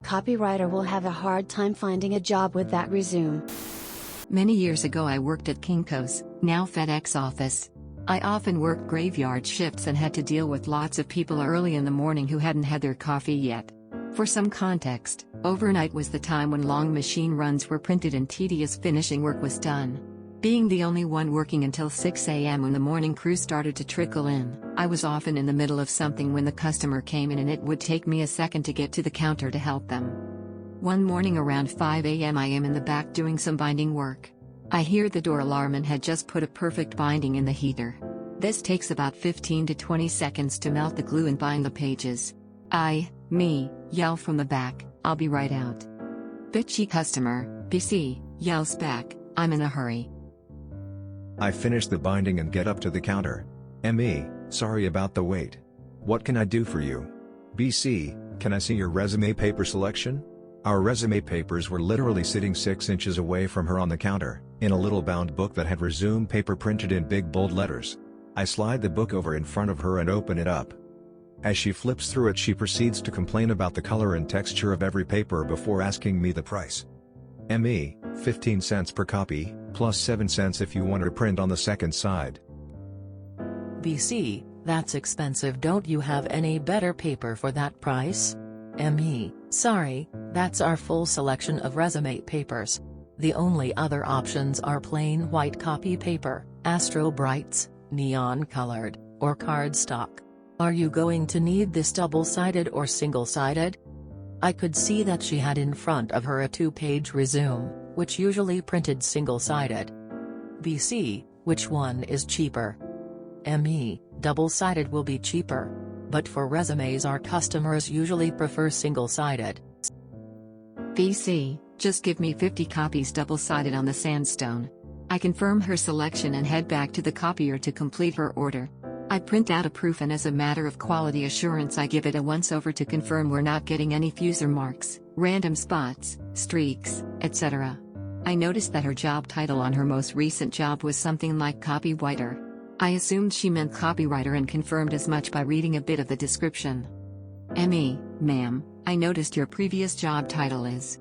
copywriter will have a hard time finding a job with that resume. Many years ago I worked at Kinko's, now FedEx office. I often worked graveyard shifts and had to deal with lots of people early in the morning who hadn't had their coffee yet. For some context, overnight was the time when long machine runs were printed and tedious finishing work was done. Being the only one working until 6 a.m. when the morning crew started to trickle in, I was often in the middle of something when the customer came in and it would take me a second to get to the counter to help them. One morning around 5 a.m. I am in the back doing some binding work. I hear the door alarm and had just put a perfect binding in the heater. This takes about 15 to 20 seconds to melt the glue and bind the pages. Me, yell from the back, "I'll be right out." Bitchy customer, BC, yells back, "I'm in a hurry." I finish the binding and get up to the counter. ME, sorry about the wait. What can I do for you? BC, can I see your resume paper selection? Our resume papers were literally sitting 6 inches away from her on the counter, in a little bound book that had resume paper printed in big bold letters. I slide the book over in front of her and open it up. As she flips through it, she proceeds to complain about the color and texture of every paper before asking me the price. ME, 15 cents per copy, plus 7 cents if you want to print on the second side. BC, that's expensive. Don't you have any better paper for that price? ME, sorry, that's our full selection of resume papers. The only other options are plain white copy paper, Astro Brights, neon colored, or cardstock. Are you going to need this double-sided or single-sided? I could see that she had in front of her a 2-page resume, which usually printed single-sided. BC, which one is cheaper? ME, double-sided will be cheaper. But for resumes our customers usually prefer single-sided. BC, just give me 50 copies double-sided on the sandstone. I confirm her selection and head back to the copier to complete her order. I print out a proof and as a matter of quality assurance I give it a once-over to confirm we're not getting any fusor marks, random spots, streaks, etc. I noticed that her job title on her most recent job was something like copywriter. I assumed she meant copywriter and confirmed as much by reading a bit of the description. ME, ma'am, I noticed your previous job title is.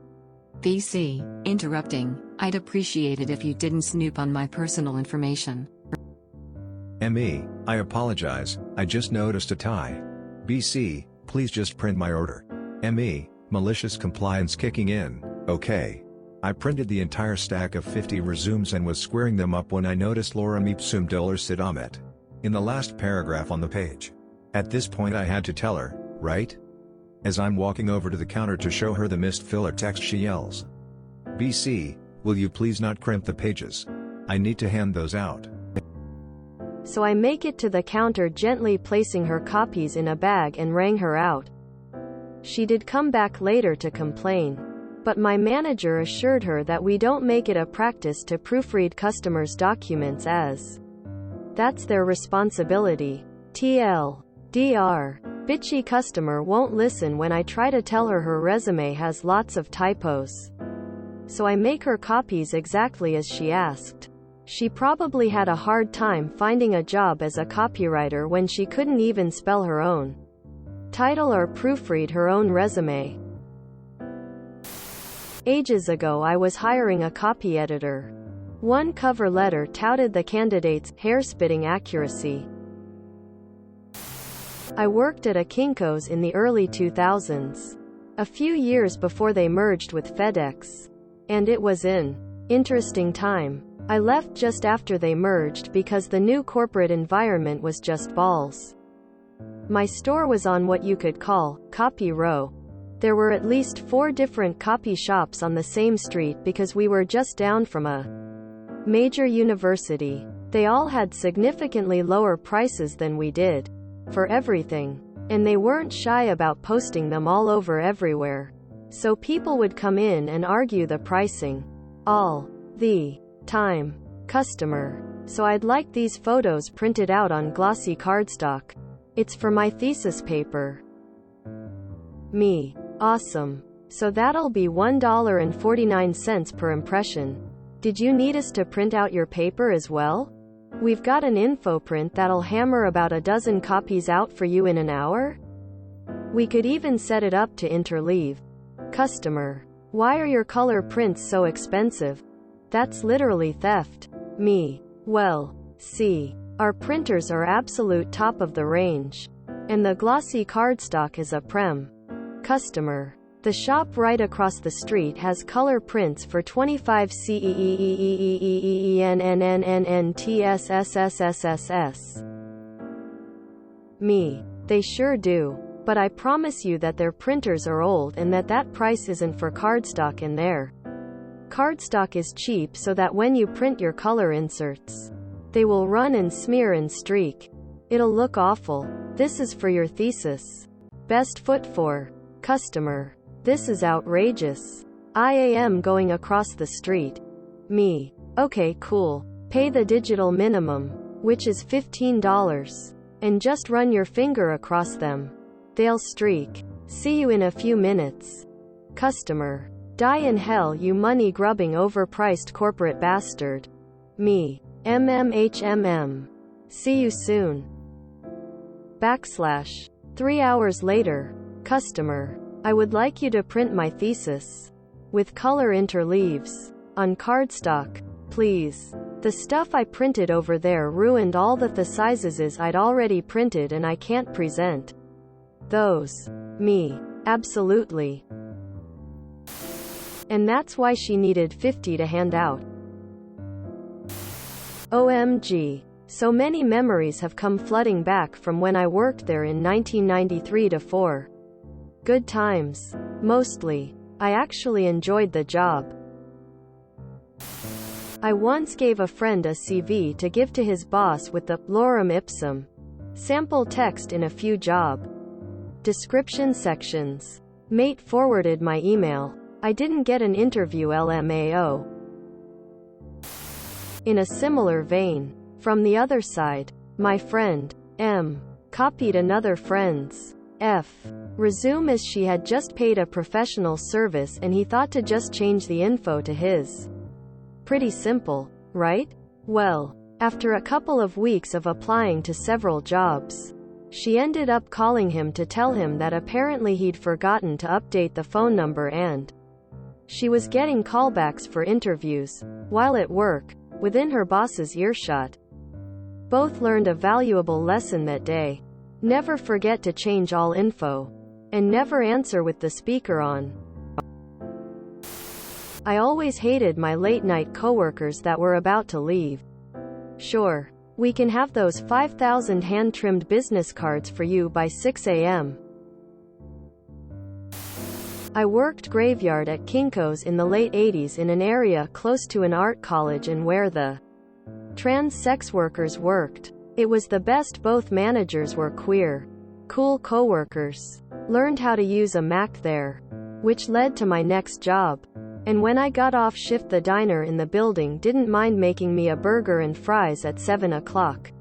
BC, interrupting, I'd appreciate it if you didn't snoop on my personal information. ME, I apologize, I just noticed a tie. BC, please just print my order. ME, malicious compliance kicking in, okay. I printed the entire stack of 50 resumes and was squaring them up when I noticed Lorem ipsum dolor sit omet in the last paragraph on the page. At this point I had to tell her, right? As I'm walking over to the counter to show her the missed filler text, she yells, BC, will you please not crimp the pages? I need to hand those out. So I make it to the counter, gently placing her copies in a bag, and rang her out. She did come back later to complain. But my manager assured her that we don't make it a practice to proofread customers' documents, as that's their responsibility. TLDR. Bitchy customer won't listen when I try to tell her resume has lots of typos. So I make her copies exactly as she asked. She probably had a hard time finding a job as a copywriter when she couldn't even spell her own title or proofread her own resume. Ages ago I was hiring a copy editor. One cover letter touted the candidate's hair-spitting accuracy. I worked at a Kinko's in the early 2000s. A few years before they merged with FedEx. And it was an interesting time. I left just after they merged because the new corporate environment was just balls. My store was on what you could call Copy Row. There were at least 4 different copy shops on the same street because we were just down from a major university. They all had significantly lower prices than we did for everything. And they weren't shy about posting them all over everywhere. So people would come in and argue the pricing all the time. Customer. So I'd like these photos printed out on glossy cardstock. It's for my thesis paper. Me. Awesome. So that'll be $1.49 per impression. Did you need us to print out your paper as well? We've got an info print that'll hammer about a dozen copies out for you in an hour. We could even set it up to interleave Customer. Why are your color prints so expensive? That's literally theft. Me. Well, see. Our printers are absolute top of the range. And the glossy cardstock is a prem. Customer. The shop right across the street has color prints for 25 CEEEEEEENNNNNTSSSSSS. Me. They sure do. But I promise you that their printers are old and that price isn't for cardstock in there. Cardstock is cheap so that when you print your color inserts, they will run and smear and streak. It'll look awful. This is for your thesis. Best foot for. Customer. This is outrageous. I am going across the street. Me. Okay, cool. Pay the digital minimum, which is $15. And just run your finger across them. They'll streak. See you in a few minutes. Customer. Die in hell, you money-grubbing overpriced corporate bastard. Me. MMHMM. See you soon. / 3 hours later. Customer. I would like you to print my thesis. With color interleaves. On cardstock. Please. The stuff I printed over there ruined all the sizes I'd already printed and I can't present those. Me. Absolutely. And that's why she needed 50 to hand out. OMG. So many memories have come flooding back from when I worked there in 1993 to 4. Good times. Mostly. I actually enjoyed the job. I once gave a friend a CV to give to his boss with the lorem ipsum sample text in a few job description sections. Mate forwarded my email. I didn't get an interview, LMAO. In a similar vein, from the other side, my friend M copied another friend's F resume as she had just paid a professional service and he thought to just change the info to his. Pretty simple, right? Well, after a couple of weeks of applying to several jobs, she ended up calling him to tell him that apparently he'd forgotten to update the phone number and she was getting callbacks for interviews, while at work, within her boss's earshot. Both learned a valuable lesson that day. Never forget to change all info. And never answer with the speaker on. I always hated my late-night coworkers that were about to leave. Sure. We can have those 5,000 hand-trimmed business cards for you by 6 a.m. I worked graveyard at Kinko's in the late 80s in an area close to an art college and where the trans sex workers worked. It was the best. Both managers were queer. Cool coworkers. Learned how to use a Mac there. Which led to my next job. And when I got off shift, the diner in the building didn't mind making me a burger and fries at 7 o'clock.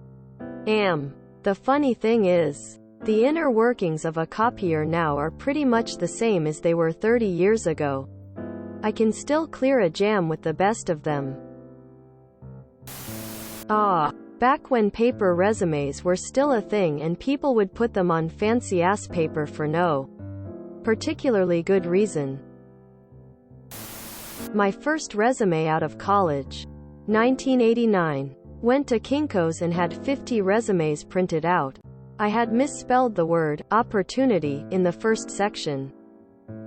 The funny thing is, the inner workings of a copier now are pretty much the same as they were 30 years ago. I can still clear a jam with the best of them. Back when paper resumes were still a thing and people would put them on fancy-ass paper for no particularly good reason. My first resume out of college. 1989. Went to Kinko's and had 50 resumes printed out. I had misspelled the word opportunity in the first section.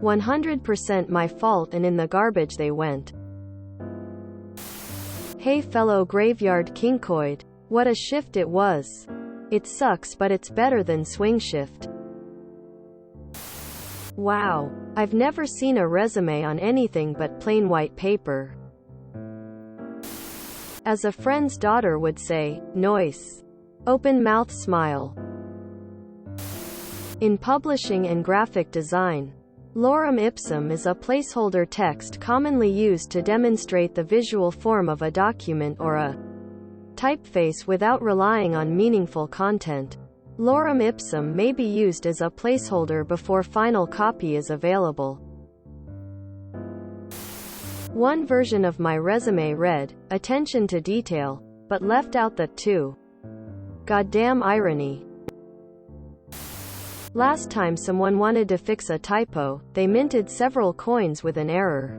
100% my fault, and in the garbage they went. Hey fellow graveyard kinkoid. What a shift it was. It sucks, but it's better than swing shift. Wow. I've never seen a resume on anything but plain white paper. As a friend's daughter would say, noise. Open mouth smile. In publishing and graphic design, lorem ipsum is a placeholder text commonly used to demonstrate the visual form of a document or a typeface without relying on meaningful content. Lorem ipsum may be used as a placeholder before final copy is available. One version of my resume read, attention to detail, but left out the to. Goddamn irony. Last time someone wanted to fix a typo, they minted several coins with an error.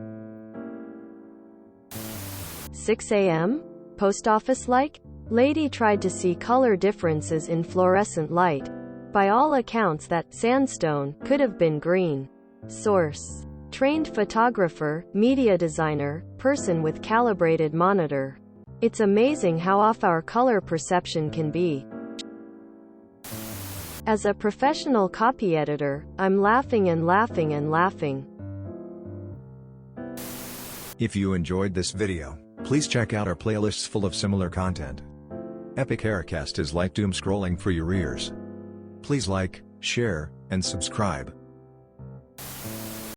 6 a.m.? Post office like? Lady tried to see color differences in fluorescent light. By all accounts that sandstone could have been green. Source: trained photographer, media designer, person with calibrated monitor. It's amazing how off our color perception can be. As a professional copy editor, I'm laughing and laughing and laughing. If you enjoyed this video, please check out our playlists full of similar content. Epic Haircast is like doom scrolling for your ears. Please like, share, and subscribe.